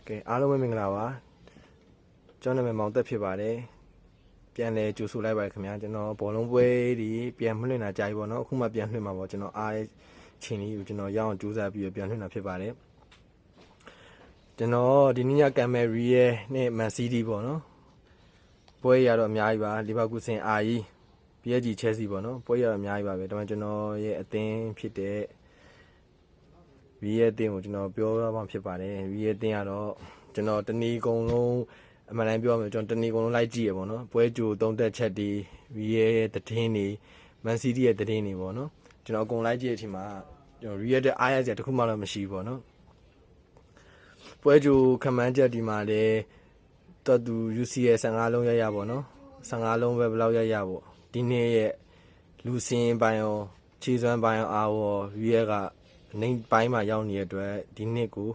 ကဲအားလုံးပဲမင်္ဂလာပါကျွန်တော်နာမည်မောင်သက်ဖြစ်ပါတယ်ပြန်လဲကြိုဆိုလိုက်ပါခင်ဗျာကျွန်တော်ဘောလုံးပွဲဒီပြန်မလွှင့်တာကြာပြီပေါ့နော်အခုမှပြန်လွှင့်မှာပေါ့ကျွန်တော်အားချင်းလေးကိုကျွန်တော်ရအောင်ကြိုးစားပြီးပြန်လွှင့်တာဖြစ်ပါတယ်ကျွန်တော်ဒီနေ့ညကမ်မရီရဲ့နဲ့မန်စီးတီးပေါ့နော်ပွဲရတော့အများကြီးပါလီဗာပူးဆင်အာကြီး PSG ချဲစီပေါ့နော်ပွဲရတော့အများကြီးပါပဲဒါမှကျွန်တော်ရဲ့အသင်းဖြစ်တဲ့ဗီရဲ့အသင်းကိုကျွန်တော်ပြောရမှာဖြစ်ပါတယ်ဗီရဲ့အသင်းကတော့ကျွန်တော်တနည်းကုံလုံးအမှန်တမ်းပြောရမယ်ကျွန်တော်တနည်းကုံလုံးလိုက်ကြည့်ရပေါ့နော်ပွဲကြိုသုံးသက်ချက်ဒီဗီရဲ့သတင်းတွေမန်စီးတီးရဲ့သတင်းတွေပေါ့နော်ကျွန်တော်အကုန်လိုက်ကြည့်တဲ့အချိန်မှာကျွန်တော်ဗီရဲ့တဲ့အားရစရာတစ်ခုမှတော့မရှိဘူးပေါ့နော်ပွဲကြိုခမန်းချက်ဒီမှာလေတော်သူ UCL 15လုံးရပေါ့နော်15လုံးပဲဘယ်လောက်ရပေါ့ဒီနေ့ရဲ့လူစင်းပိုင်းရောခြေစွမ်းပိုင်းရောအားရောဗီရဲ့ကနေပိုင်းမှာရောက်နေတဲ့အတွက်ဒီနှစ်ကို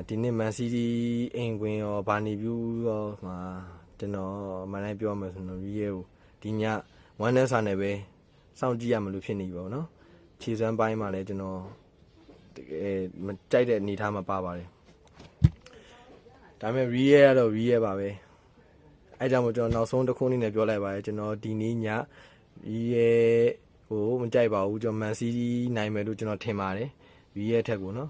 ဒီနှစ်မန်စီးတီးအင်ကွင်းရောဘာနီဗျူးရောမှာကျွန်တော်မန်တိုင်းပြောမယ်ဆိုတော့ဗီရဲ့ကိုဒီညဝမ်းနဲ့စာနဲ့ပဲစောင့်ကြည့်ရမလို့ဖြစ်နေပြီပေါ့နော်ခြေစွမ်းပိုင်းမှာလည်းကျွန်တော်မကြိုက်တဲ့အနေထားမှာပါပါတယ်ဒါပေမဲ့ဗီရဲ့ကတော့ဗီရဲ့ပါပဲအဲကြောင့်မို့ကျွန်တော်နောက်ဆုံးတစ်ခုအနေနဲ့ပြောလိုက်ပါတယ်ကျွန်တော်ဒီနေ့ညဗီရဲ့ကိုမကြိုက်ပါဘူးကျွန်တော်မန်စီးတီးနိုင်မယ်လို့ကျွန်တော်ထင်ပါတယ်ဗီရဲ့ထက်ကိုနော်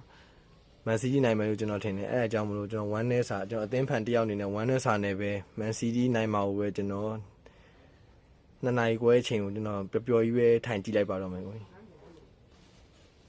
မန်စီးတီးနိုင်မယ်လို့ကျွန်တော်ထင်တယ်အဲအကြောင်းမလို့ကျွန်တော်ဝမ်းနဲ့စာကျွန်တော်အသင်းဖန်တယောက်အနေနဲ့ဝမ်းနဲ့စာနဲ့ပဲမန်စီးတီးနိုင်မှာကိုပဲကျွန်တော်2 နာရီခွဲအချိန်ကိုကျွန်တော်ပျော်ပျော်ကြီးပဲထိုင်ကြည့်လိုက်ပါတော့မယ်ကို